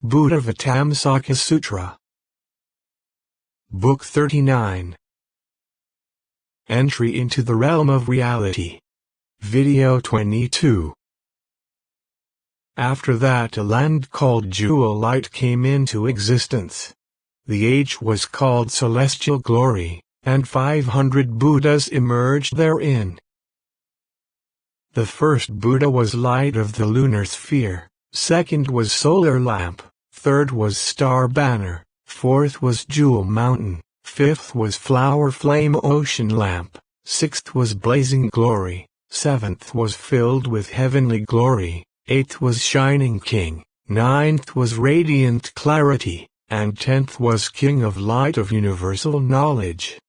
Buddhāvataṃsaka Sutra. Book 39. Entry into the Realm of Reality. Video 22. After that, a land called Jewel Light came into existence. The age was called Celestial Glory, and 500 Buddhas emerged therein. The first Buddha was Light of the Lunar Sphere, second was Solar Lamp, third was Star Banner, fourth was Jewel Mountain, fifth was Flower Flame Ocean Lamp, sixth was Blazing Glory, seventh was Filled with Heavenly Glory, eighth was Shining King, ninth was Radiant Clarity, and 10th was King of Light of Universal Knowledge.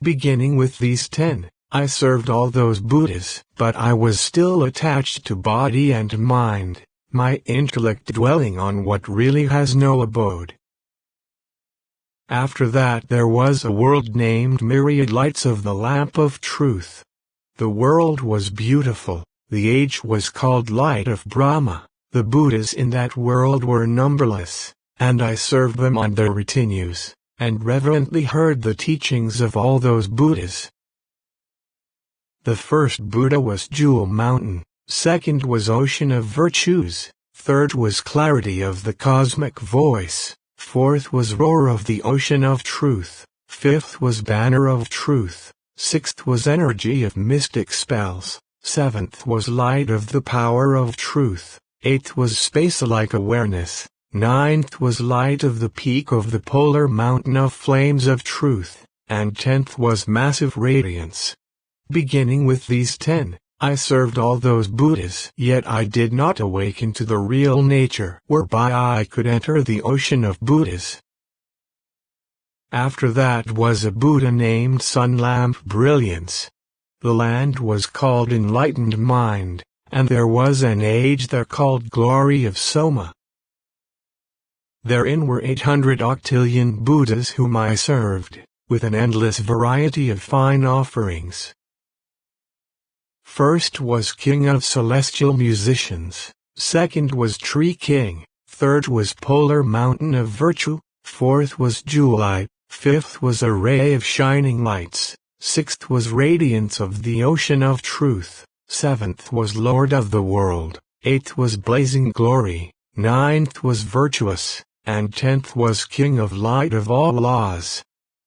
Beginning with these 10, I served all those Buddhas, but I was still attached to body and mind, my intellect dwelling on what really has no abode. After that there was a world named Myriad Lights of the Lamp of Truth. The world was beautiful, the age was called Light of Brahma. The Buddhas in that world were numberless, and I served them on their retinues, and reverently heard the teachings of all those Buddhas. The first Buddha was Jewel Mountain, second was Ocean of Virtues, third was Clarity of the Cosmic Voice, fourth was Roar of the Ocean of Truth, fifth was Banner of Truth, sixth was Energy of Mystic Spells, seventh was Light of the Power of Truth, eighth was Space-like Awareness, ninth was Light of the Peak of the Polar Mountain of Flames of Truth, and 10th was Massive Radiance. Beginning with these 10, I served all those Buddhas, yet I did not awaken to the real nature whereby I could enter the ocean of Buddhas. After that was a Buddha named Sun Lamp Brilliance. The land was called Enlightened Mind, and there was an age there called Glory of Soma. Therein were 800 octillion Buddhas whom I served, with an endless variety of fine offerings. First was King of Celestial Musicians, second was Tree King, third was Polar Mountain of Virtue, fourth was Jewel Light, fifth was Array of Shining Lights, sixth was Radiance of the Ocean of Truth, seventh was Lord of the World, eighth was Blazing Glory, ninth was Virtuous, and 10th was King of Light of all laws.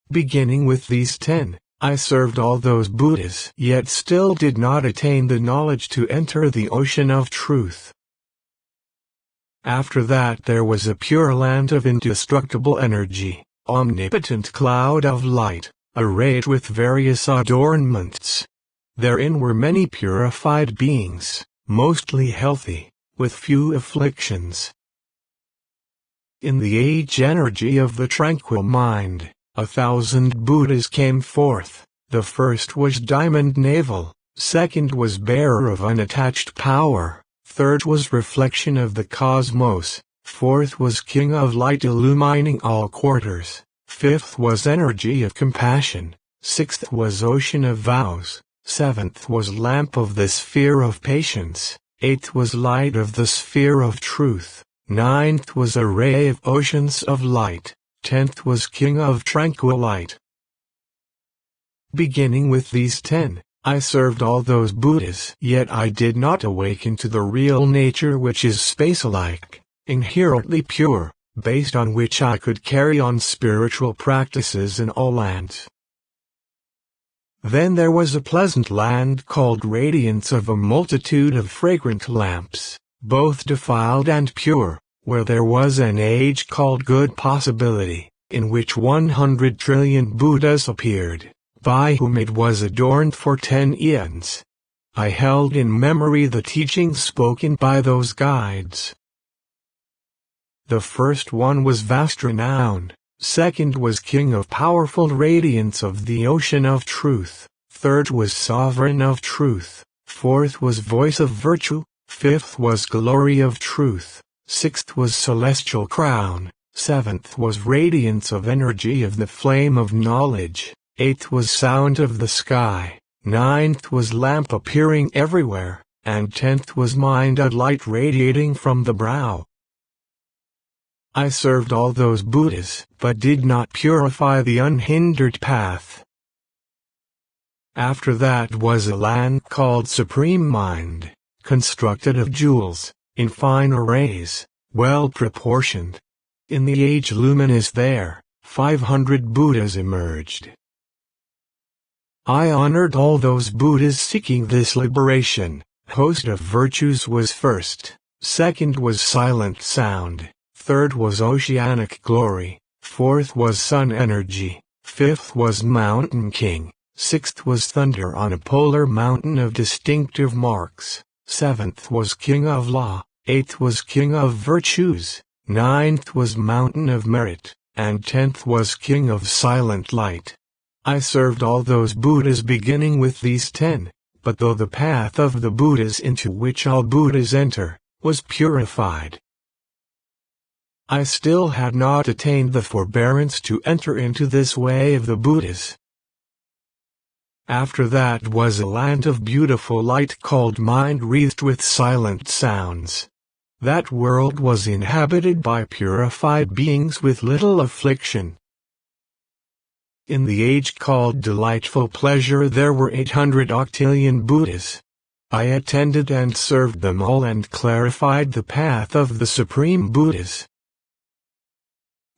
Beginning with these 10, I served all those Buddhas, yet still did not attain the knowledge to enter the ocean of truth. After that there was a pure land of indestructible energy, omnipotent cloud of light, arrayed with various adornments. Therein were many purified beings, mostly healthy, with few afflictions. In the age energy of the tranquil mind, 1,000 Buddhas came forth. The first was Diamond Navel, second was Bearer of Unattached Power, third was Reflection of the Cosmos, fourth was King of Light illumining all quarters, fifth was Energy of Compassion, sixth was Ocean of Vows, seventh was Lamp of the Sphere of Patience, eighth was Light of the Sphere of Truth, ninth was Array of Oceans of Light, 10th was King of Tranquil Light. Beginning with these 10, I served all those Buddhas, yet I did not awaken to the real nature which is space-alike, inherently pure, based on which I could carry on spiritual practices in all lands. Then there was a pleasant land called Radiance of a multitude of fragrant lamps, both defiled and pure, where there was an age called Good Possibility, in which 100 trillion Buddhas appeared, by whom it was adorned for 10 eons. I held in memory the teachings spoken by those guides. The first one was vast renown, second was King of Powerful Radiance of the Ocean of Truth, third was Sovereign of Truth, fourth was Voice of Virtue, fifth was Glory of Truth, sixth was Celestial Crown, seventh was Radiance of Energy of the Flame of Knowledge, eighth was Sound of the Sky, ninth was Lamp appearing everywhere, and 10th was Mind a light radiating from the brow. I served all those Buddhas, but did not purify the unhindered path. After that was a land called Supreme Mind, constructed of jewels, in fine arrays, well proportioned. In the age luminous there, 500 Buddhas emerged. I honored all those Buddhas seeking this liberation. Host of virtues was first, second was silent sound, third was oceanic glory, fourth was sun energy, fifth was mountain king, sixth was thunder on a polar mountain of distinctive marks, seventh was king of law, eighth was king of virtues, ninth was mountain of merit, and 10th was king of silent light. I served all those Buddhas beginning with these 10, but though the path of the Buddhas into which all Buddhas enter, was purified, I still had not attained the forbearance to enter into this way of the Buddhas. After that was a land of beautiful light called mind wreathed with silent sounds. That world was inhabited by purified beings with little affliction. In the age called delightful pleasure there were 800 octillion Buddhas. I attended and served them all and clarified the path of the Supreme Buddhas.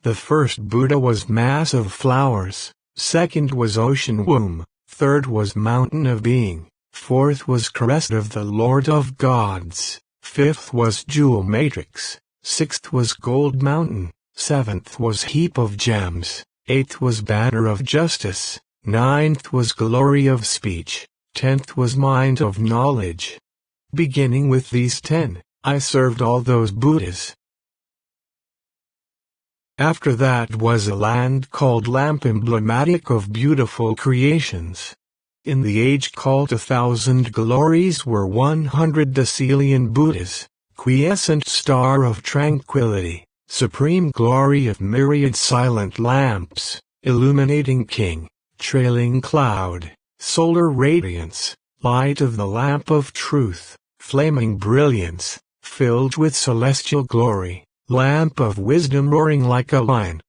The first Buddha was mass of flowers, second was ocean womb, third was mountain of being, fourth was crest of the Lord of Gods, fifth was jewel matrix, sixth was gold mountain, seventh was heap of gems, eighth was banner of justice, ninth was glory of speech, 10th was mind of knowledge. Beginning with these 10, I served all those Buddhas. After that was a land called lamp emblematic of beautiful creations. In the age called 1,000 glories were 100 decillion Buddhas, quiescent star of tranquility, supreme glory of myriad silent lamps, illuminating king, trailing cloud, solar radiance, light of the lamp of truth, flaming brilliance, filled with celestial glory, lamp of wisdom roaring like a lion.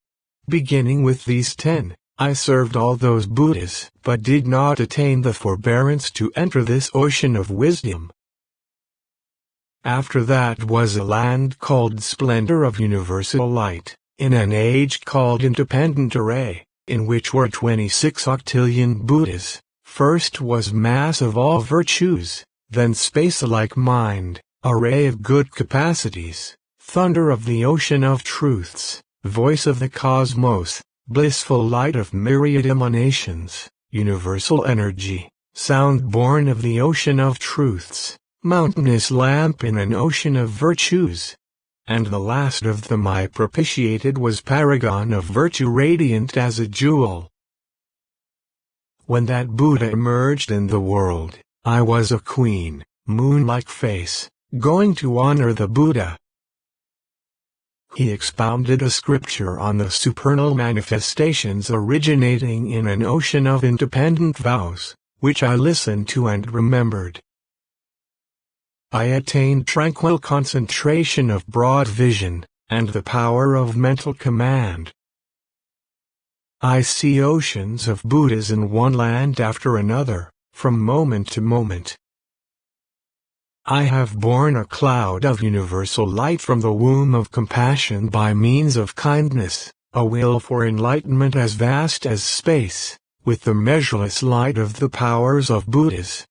Beginning with these 10, I served all those Buddhas, but did not attain the forbearance to enter this ocean of wisdom. After that was a land called splendor of universal light, in an age called independent array, in which were 26 octillion Buddhas. First was mass of all virtues, then space-like mind, array of good capacities, thunder of the ocean of truths, voice of the cosmos, blissful light of myriad emanations, universal energy, sound born of the ocean of truths, mountainous lamp in an ocean of virtues. And the last of them I propitiated was paragon of virtue radiant as a jewel. When that Buddha emerged in the world, I was a queen, moon-like face, going to honor the Buddha. He expounded a scripture on the supernal manifestations originating in an ocean of independent vows, which I listened to and remembered. I attained tranquil concentration of broad vision, and the power of mental command. I see oceans of Buddhas in one land after another, from moment to moment. I have borne a cloud of universal light from the womb of compassion by means of kindness, a will for enlightenment as vast as space, with the measureless light of the powers of Buddhas.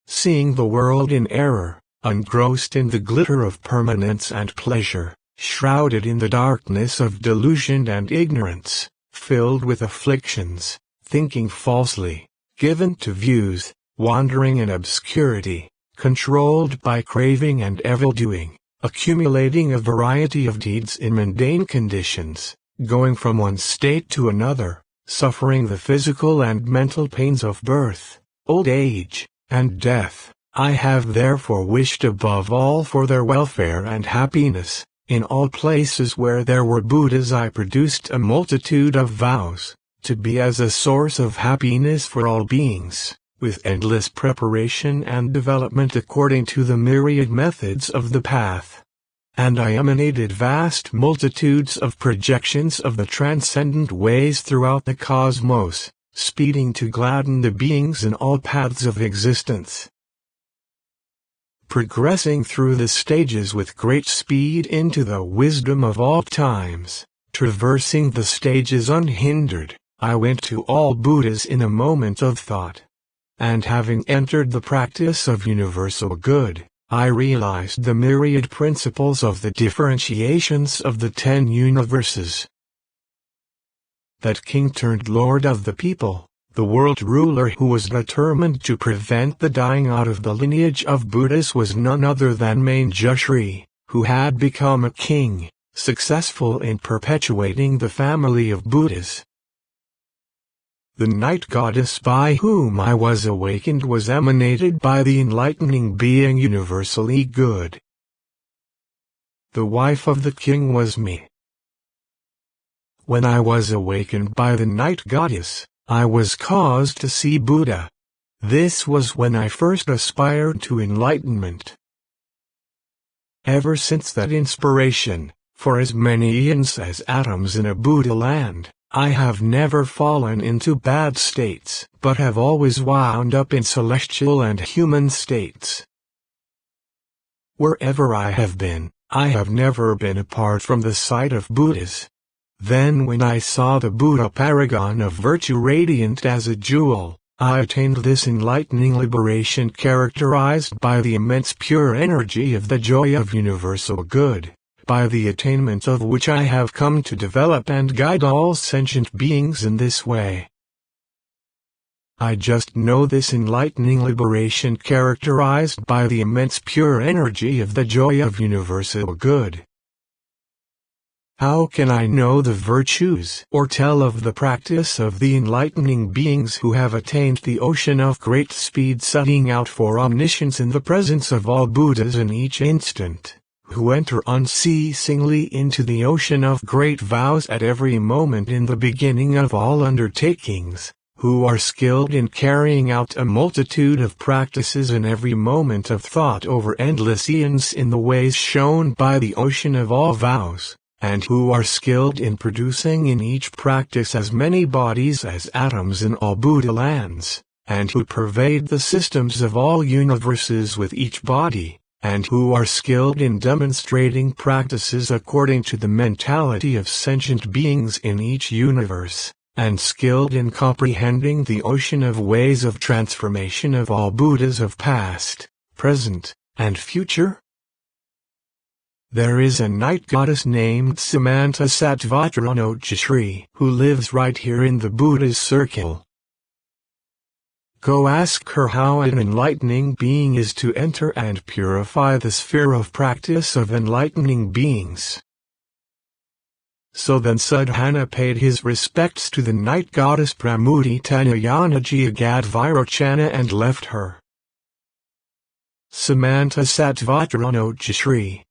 Seeing the world in error, engrossed in the glitter of permanence and pleasure, shrouded in the darkness of delusion and ignorance, filled with afflictions, thinking falsely, given to views, wandering in obscurity, controlled by craving and evil-doing, accumulating a variety of deeds in mundane conditions, going from one state to another, suffering the physical and mental pains of birth, old age, and death. I have therefore wished above all for their welfare and happiness. In all places where there were Buddhas I produced a multitude of vows, to be as a source of happiness for all beings, with endless preparation and development according to the myriad methods of the path. and I emanated vast multitudes of projections of the transcendent ways throughout the cosmos, speeding to gladden the beings in all paths of existence. Progressing through the stages with great speed into the wisdom of all times, traversing the stages unhindered, I went to all Buddhas in a moment of thought. And having entered the practice of universal good, I realized the myriad principles of the differentiations of the 10 universes. That king turned lord of the people, the world ruler who was determined to prevent the dying out of the lineage of Buddhas, was none other than Manjushri, who had become a king, successful in perpetuating the family of Buddhas. The night goddess by whom I was awakened was emanated by the enlightening being universally good. The wife of the king was me. When I was awakened by the night goddess, I was caused to see Buddha. This was when I first aspired to enlightenment. Ever since that inspiration, for as many eons as atoms in a Buddha land, I have never fallen into bad states, but have always wound up in celestial and human states. Wherever I have been, I have never been apart from the sight of Buddhas. Then when I saw the Buddha paragon of virtue radiant as a jewel, I attained this enlightening liberation characterized by the immense pure energy of the joy of universal good, by the attainment of which I have come to develop and guide all sentient beings in this way. I just know this enlightening liberation characterized by the immense pure energy of the joy of universal good. How can I know the virtues or tell of the practice of the enlightening beings who have attained the ocean of great speed, setting out for omniscience in the presence of all Buddhas in each instant, who enter unceasingly into the ocean of great vows at every moment in the beginning of all undertakings, who are skilled in carrying out a multitude of practices in every moment of thought over endless eons in the ways shown by the ocean of all vows, and who are skilled in producing in each practice as many bodies as atoms in all Buddha lands, and who pervade the systems of all universes with each body, and who are skilled in demonstrating practices according to the mentality of sentient beings in each universe, and skilled in comprehending the ocean of ways of transformation of all Buddhas of past, present, and future? There is a night goddess named Samantasattvatiranochashri who lives right here in the Buddha's circle. Go ask her how an enlightening being is to enter and purify the sphere of practice of enlightening beings. So then Sadhana paid his respects to the night goddess Pramuditanayanajyagadvirochana and left her. Samantasattvatiranochashri.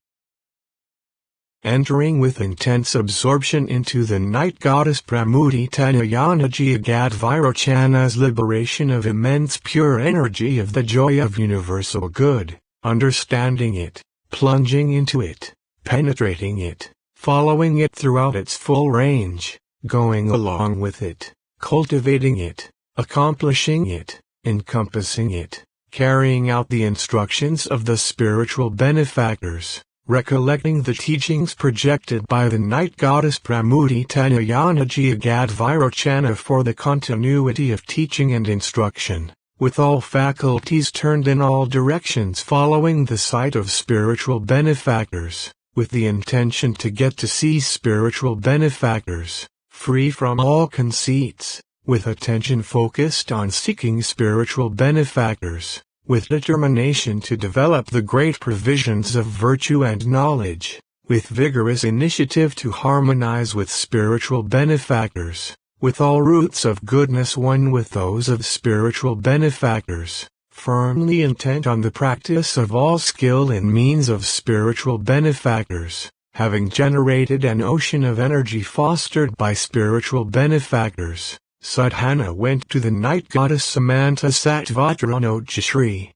Entering with intense absorption into the night goddess Pramuditanayanajyagadvirochana's liberation of immense pure energy of the joy of universal good, understanding it, plunging into it, penetrating it, following it throughout its full range, going along with it, cultivating it, accomplishing it, encompassing it, carrying out the instructions of the spiritual benefactors, recollecting the teachings projected by the night goddess Pramuditanayanajyagadvirochana for the continuity of teaching and instruction, with all faculties turned in all directions following the sight of spiritual benefactors, with the intention to get to see spiritual benefactors, free from all conceits, with attention focused on seeking spiritual benefactors, with determination to develop the great provisions of virtue and knowledge, with vigorous initiative to harmonize with spiritual benefactors, with all roots of goodness one with those of spiritual benefactors, firmly intent on the practice of all skill in means of spiritual benefactors, having generated an ocean of energy fostered by spiritual benefactors. Sadhana went to the night goddess Samantasattvatiranochashri.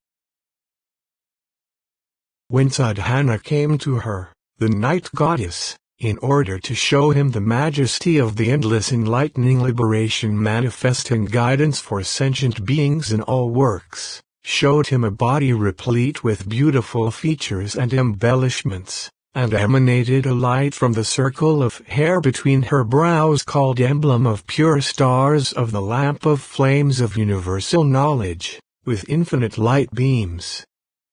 When Sadhana came to her, the night goddess, in order to show him the majesty of the endless enlightening liberation manifesting guidance for sentient beings in all works, showed him a body replete with beautiful features and embellishments, and emanated a light from the circle of hair between her brows called emblem of pure stars of the lamp of flames of universal knowledge, with infinite light beams.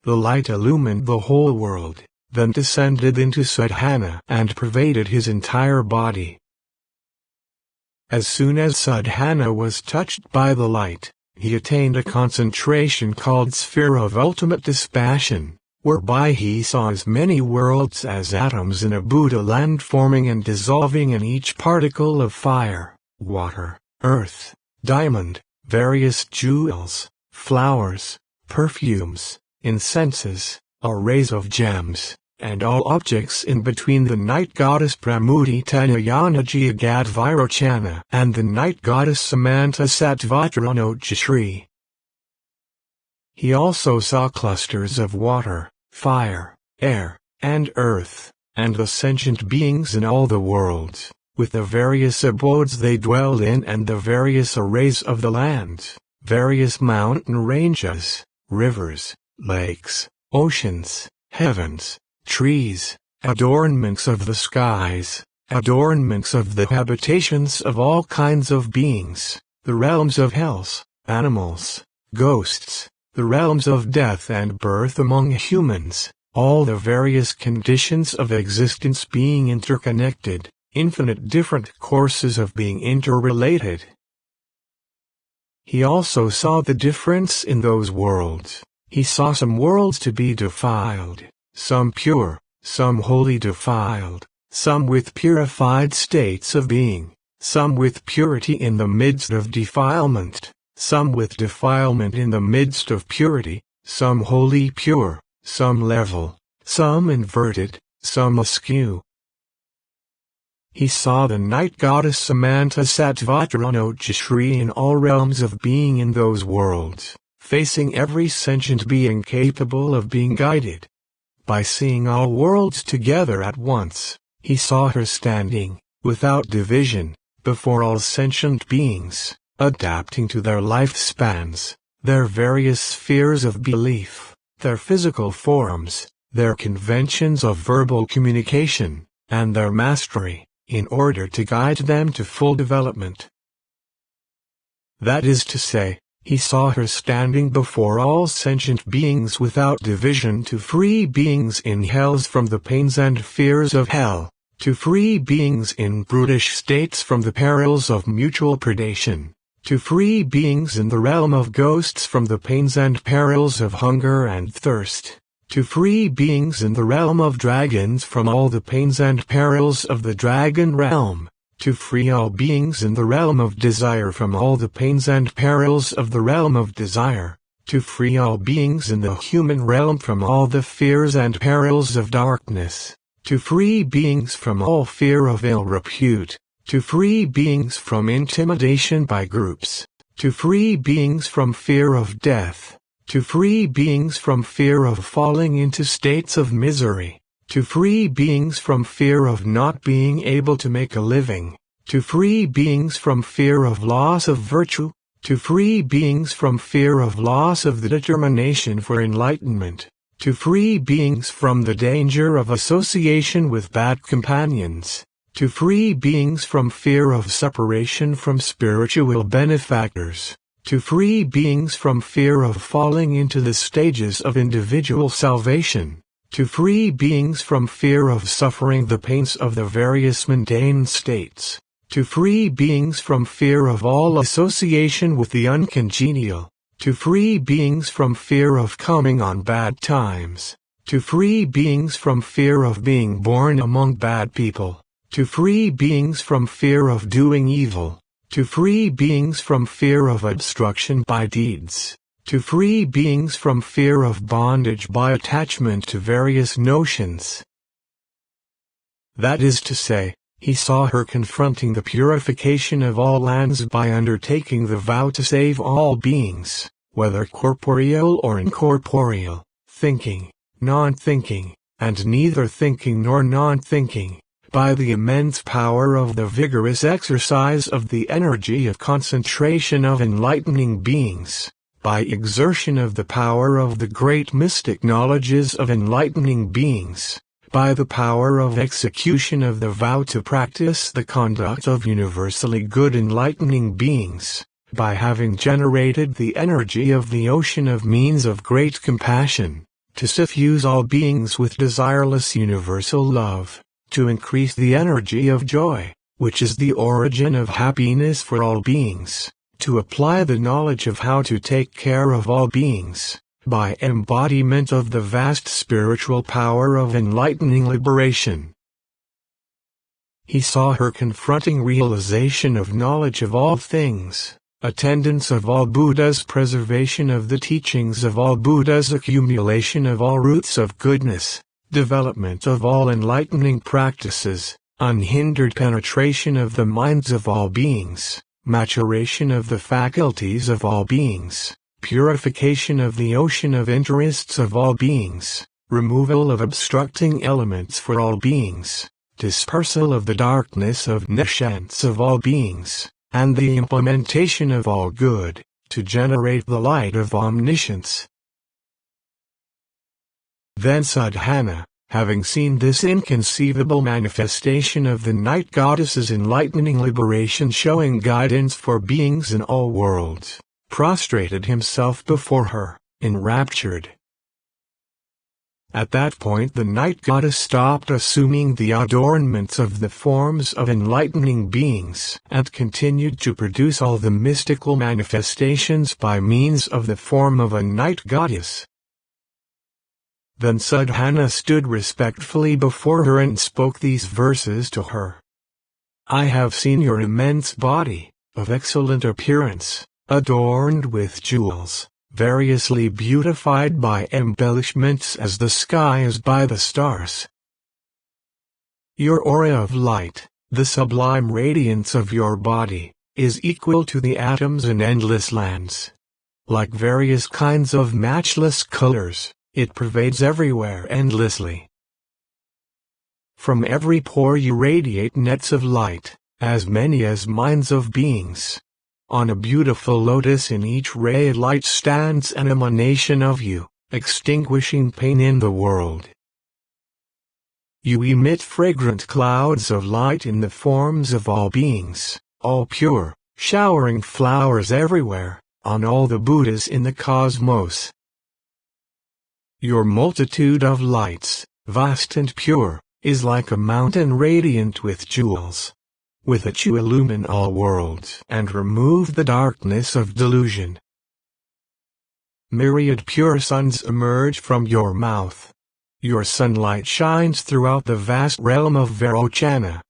The light illumined the whole world, then descended into Sadhana and pervaded his entire body. As soon as Sadhana was touched by the light, he attained a concentration called sphere of ultimate dispassion, whereby he saw as many worlds as atoms in a Buddha land forming and dissolving in each particle of fire, water, earth, diamond, various jewels, flowers, perfumes, incenses, arrays of gems, and all objects in between the night goddess Pramuditanayanajyagadvirochana and the night goddess Samantasattvatranochashri. He also saw clusters of water, fire, air, and earth, and the sentient beings in all the worlds, with the various abodes they dwell in and the various arrays of the lands, various mountain ranges, rivers, lakes, oceans, heavens, trees, adornments of the skies, adornments of the habitations of all kinds of beings, the realms of hells, animals, ghosts, the realms of death and birth among humans, all the various conditions of existence being interconnected, infinite different courses of being interrelated. He also saw the difference in those worlds. He saw some worlds to be defiled, some pure, some wholly defiled, some with purified states of being, some with purity in the midst of defilement, some with defilement in the midst of purity, some wholly pure, some level, some inverted, some askew. He saw the night goddess Samantasattvatranochashri in all realms of being in those worlds, facing every sentient being capable of being guided. By seeing all worlds together at once, he saw her standing, without division, before all sentient beings, adapting to their lifespans, their various spheres of belief, their physical forms, their conventions of verbal communication, and their mastery, in order to guide them to full development. That is to say, he saw her standing before all sentient beings without division to free beings in hells from the pains and fears of hell, to free beings in brutish states from the perils of mutual predation, to free beings in the realm of ghosts from the pains and perils of hunger and thirst, to free beings in the realm of dragons from all the pains and perils of the dragon realm, to free all beings in the realm of desire from all the pains and perils of the realm of desire, to free all beings in the human realm from all the fears and perils of darkness, to free beings from all fear of ill repute, to free beings from intimidation by groups, to free beings from fear of death, to free beings from fear of falling into states of misery, to free beings from fear of not being able to make a living, to free beings from fear of loss of virtue, to free beings from fear of loss of the determination for enlightenment, to free beings from the danger of association with bad companions, to free beings from fear of separation from spiritual benefactors, to free beings from fear of falling into the stages of individual salvation, to free beings from fear of suffering the pains of the various mundane states, to free beings from fear of all association with the uncongenial, to free beings from fear of coming on bad times, to free beings from fear of being born among bad people, to free beings from fear of doing evil, to free beings from fear of obstruction by deeds, to free beings from fear of bondage by attachment to various notions. That is to say, he saw her confronting the purification of all lands by undertaking the vow to save all beings, whether corporeal or incorporeal, thinking, non-thinking, and neither thinking nor non-thinking, by the immense power of the vigorous exercise of the energy of concentration of enlightening beings, by exertion of the power of the great mystic knowledges of enlightening beings, by the power of execution of the vow to practice the conduct of universally good enlightening beings, by having generated the energy of the ocean of means of great compassion, to suffuse all beings with desireless universal love, to increase the energy of joy, which is the origin of happiness for all beings, to apply the knowledge of how to take care of all beings, by embodiment of the vast spiritual power of enlightening liberation. He saw her confronting realization of knowledge of all things, attendance of all Buddhas, preservation of the teachings of all Buddhas, accumulation of all roots of goodness, development of all enlightening practices, unhindered penetration of the minds of all beings, maturation of the faculties of all beings, purification of the ocean of interests of all beings, removal of obstructing elements for all beings, dispersal of the darkness of nescience of all beings, and the implementation of all good, to generate the light of omniscience. Then Sadhana, having seen this inconceivable manifestation of the night goddess's enlightening liberation showing guidance for beings in all worlds, prostrated himself before her, enraptured. At that point the night goddess stopped assuming the adornments of the forms of enlightening beings and continued to produce all the mystical manifestations by means of the form of a night goddess. Then Sadhana stood respectfully before her and spoke these verses to her. I have seen your immense body, of excellent appearance, adorned with jewels, variously beautified by embellishments as the sky is by the stars. Your aura of light, the sublime radiance of your body, is equal to the atoms in endless lands. Like various kinds of matchless colors, it pervades everywhere endlessly. From every pore you radiate nets of light, as many as minds of beings. On a beautiful lotus in each ray of light stands an emanation of you, extinguishing pain in the world. You emit fragrant clouds of light in the forms of all beings, all pure, showering flowers everywhere, on all the Buddhas in the cosmos. Your multitude of lights, vast and pure, is like a mountain radiant with jewels. With it you illumine all worlds and remove the darkness of delusion. Myriad pure suns emerge from your mouth. Your sunlight shines throughout the vast realm of Vairocana.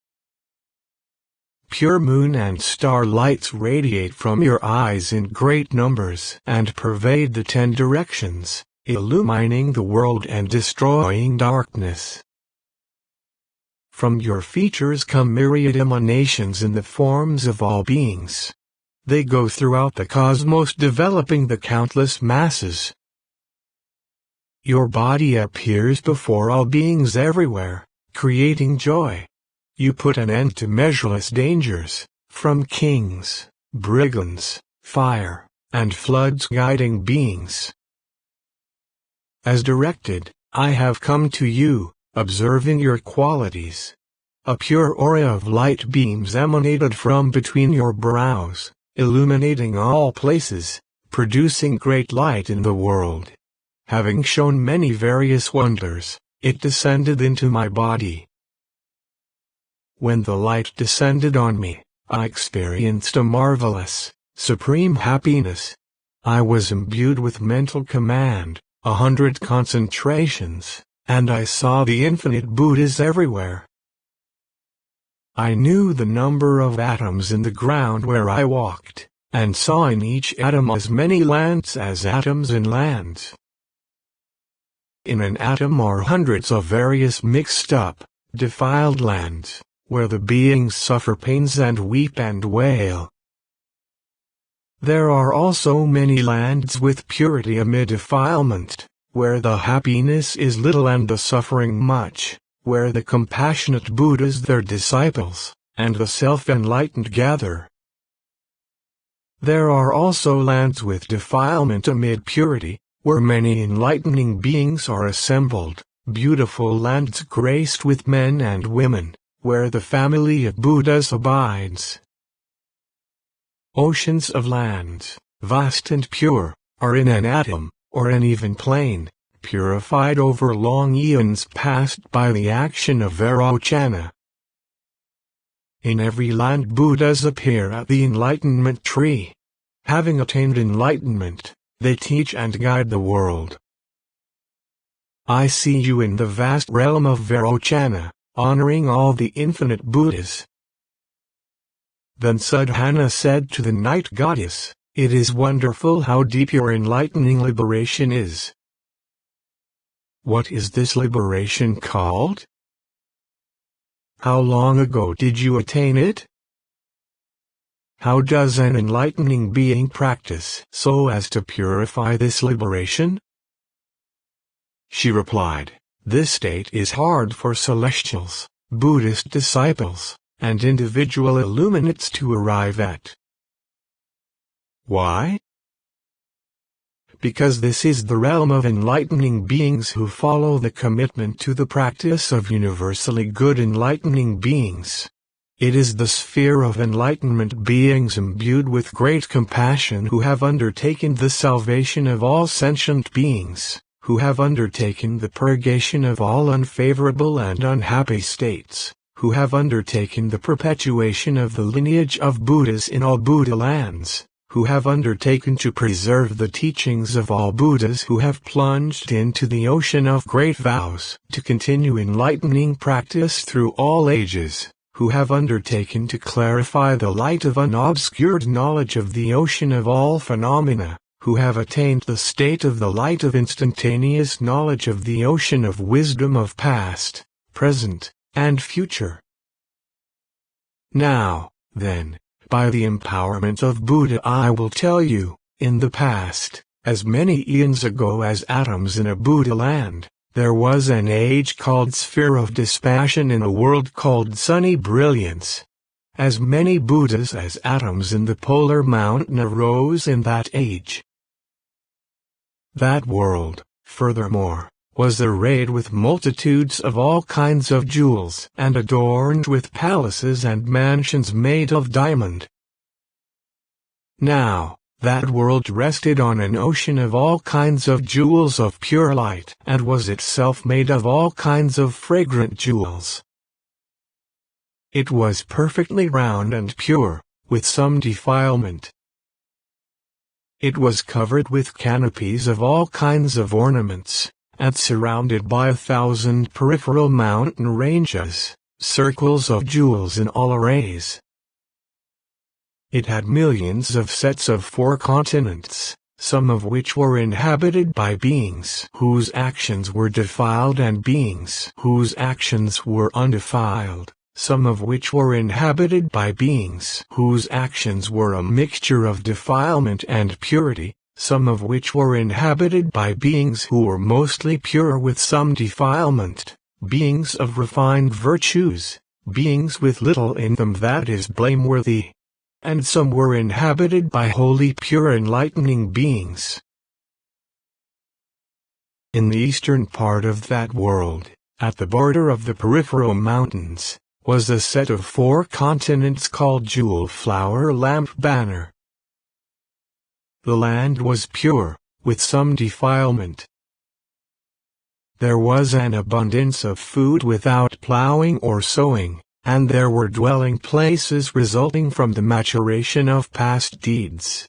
Pure moon and star lights radiate from your eyes in great numbers and pervade the 10 directions, illumining the world and destroying darkness. From your features come myriad emanations in the forms of all beings. They go throughout the cosmos developing the countless masses. Your body appears before all beings everywhere, creating joy. You put an end to measureless dangers, from kings, brigands, fire, and floods guiding beings. As directed, I have come to you, observing your qualities. A pure aura of light beams emanated from between your brows, illuminating all places, producing great light in the world. Having shown many various wonders, it descended into my body. When the light descended on me, I experienced a marvelous, supreme happiness. I was imbued with mental command, 100 concentrations, and I saw the infinite Buddhas everywhere. I knew the number of atoms in the ground where I walked, and saw in each atom as many lands as atoms in lands. In an atom are hundreds of various mixed up, defiled lands, where the beings suffer pains and weep and wail. There are also many lands with purity amid defilement, where the happiness is little and the suffering much, where the compassionate Buddhas their disciples, and the self-enlightened gather. There are also lands with defilement amid purity, where many enlightening beings are assembled, beautiful lands graced with men and women, where the family of Buddhas abides. Oceans of lands, vast and pure, are in an atom, or an even plane, purified over long eons past by the action of Vairochana. In every land Buddhas appear at the enlightenment tree. Having attained enlightenment, they teach and guide the world. I see you in the vast realm of Vairochana, honoring all the infinite Buddhas. Then Sadhana said to the night goddess, "It is wonderful how deep your enlightening liberation is." What is this liberation called? How long ago did you attain it? How does an enlightening being practice so as to purify this liberation? She replied, "This state is hard for celestials, Buddhist disciples, and individual illuminates to arrive at." Why? Because this is the realm of enlightening beings who follow the commitment to the practice of universally good enlightening beings. It is the sphere of enlightenment beings imbued with great compassion who have undertaken the salvation of all sentient beings, who have undertaken the purgation of all unfavorable and unhappy states, who have undertaken the perpetuation of the lineage of Buddhas in all Buddha lands, who have undertaken to preserve the teachings of all Buddhas who have plunged into the ocean of great vows to continue enlightening practice through all ages, who have undertaken to clarify the light of unobscured knowledge of the ocean of all phenomena, who have attained the state of the light of instantaneous knowledge of the ocean of wisdom of past, present, and future. Now, then, by the empowerment of Buddha I will tell you, in the past, as many eons ago as atoms in a Buddha land, there was an age called sphere of dispassion in a world called sunny brilliance. As many Buddhas as atoms in the polar mountain arose in that age. That world, furthermore, was arrayed with multitudes of all kinds of jewels and adorned with palaces and mansions made of diamond. Now, that world rested on an ocean of all kinds of jewels of pure light and was itself made of all kinds of fragrant jewels. It was perfectly round and pure, with some defilement. It was covered with canopies of all kinds of ornaments, and surrounded by 1,000 peripheral mountain ranges, circles of jewels in all arrays. It had millions of sets of 4 continents, some of which were inhabited by beings whose actions were defiled and beings whose actions were undefiled, some of which were inhabited by beings whose actions were a mixture of defilement and purity, some of which were inhabited by beings who were mostly pure with some defilement, beings of refined virtues, beings with little in them that is blameworthy, and some were inhabited by wholly pure enlightening beings. In the eastern part of that world, at the border of the peripheral mountains, was a set of 4 continents called Jewel Flower Lamp Banner. The land was pure, with some defilement. There was an abundance of food without plowing or sowing, and there were dwelling places resulting from the maturation of past deeds.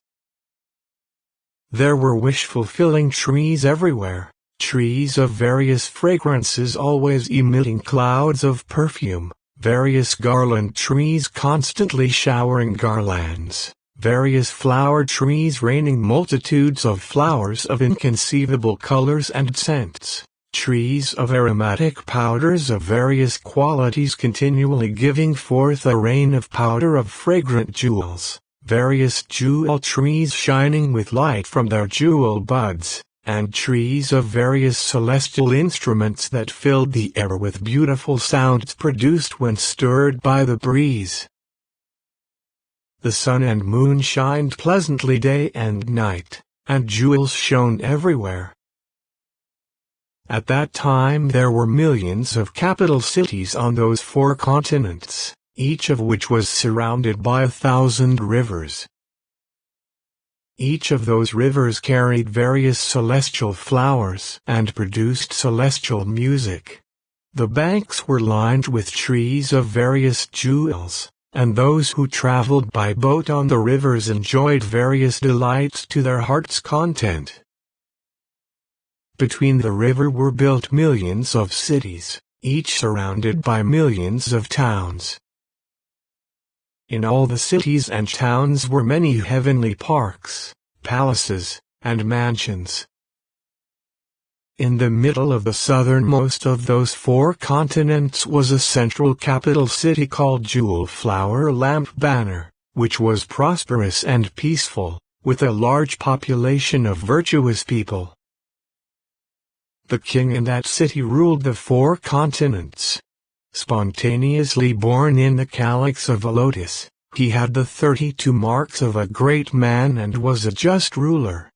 There were wish-fulfilling trees everywhere, trees of various fragrances always emitting clouds of perfume, various garland trees constantly showering garlands, various flower trees raining multitudes of flowers of inconceivable colors and scents, trees of aromatic powders of various qualities continually giving forth a rain of powder of fragrant jewels, various jewel trees shining with light from their jewel buds, and trees of various celestial instruments that filled the air with beautiful sounds produced when stirred by the breeze. The sun and moon shined pleasantly day and night, and jewels shone everywhere. At that time there were millions of capital cities on those 4 continents, each of which was surrounded by 1,000 rivers. Each of those rivers carried various celestial flowers and produced celestial music. The banks were lined with trees of various jewels, and those who traveled by boat on the rivers enjoyed various delights to their heart's content. Between the river were built millions of cities, each surrounded by millions of towns. In all the cities and towns were many heavenly parks, palaces, and mansions. In the middle of the southernmost of those 4 continents was a central capital city called Jewel Flower Lamp Banner, which was prosperous and peaceful, with a large population of virtuous people. The king in that city ruled the 4 continents. Spontaneously born in the calyx of a lotus, he had the 32 marks of a great man and was a just ruler.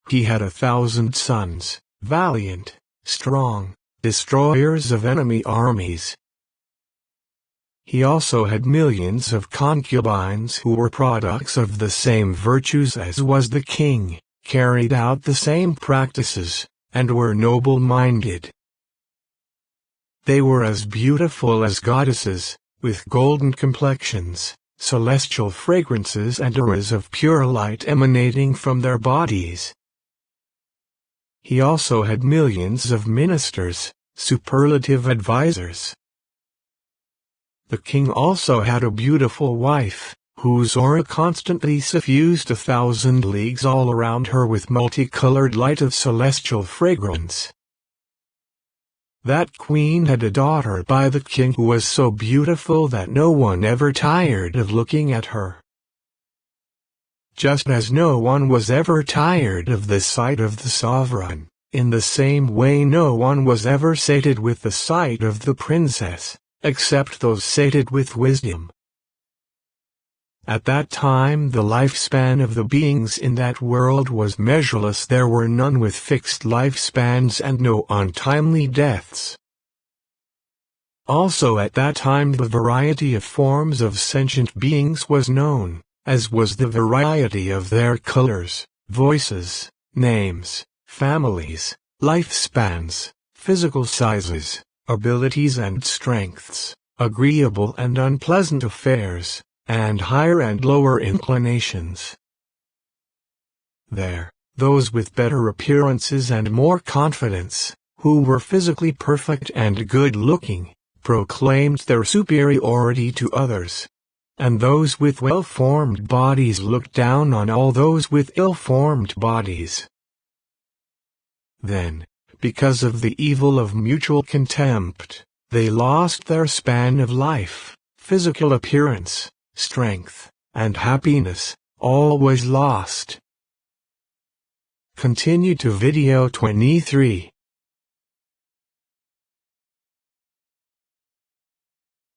He had 1,000 sons, valiant, strong, destroyers of enemy armies. He also had millions of concubines who were products of the same virtues as was the king, carried out the same practices, and were noble-minded. They were as beautiful as goddesses, with golden complexions, celestial fragrances and auras of pure light emanating from their bodies. He also had millions of ministers, superlative advisors. The king also had a beautiful wife, whose aura constantly suffused 1,000 leagues all around her with multicolored light of celestial fragrance. That queen had a daughter by the king who was so beautiful that no one ever tired of looking at her. Just as no one was ever tired of the sight of the sovereign, in the same way no one was ever sated with the sight of the princess, except those sated with wisdom. At that time the lifespan of the beings in that world was measureless. There were none with fixed lifespans and no untimely deaths. Also at that time the variety of forms of sentient beings was known, as was the variety of their colors, voices, names, families, lifespans, physical sizes, abilities and strengths, agreeable and unpleasant affairs, and higher and lower inclinations. There, those with better appearances and more confidence, who were physically perfect and good-looking, proclaimed their superiority to others. And those with well-formed bodies looked down on all those with ill-formed bodies. Then, because of the evil of mutual contempt, they lost their span of life, physical appearance, strength, and happiness, all was lost. Continue to video 23.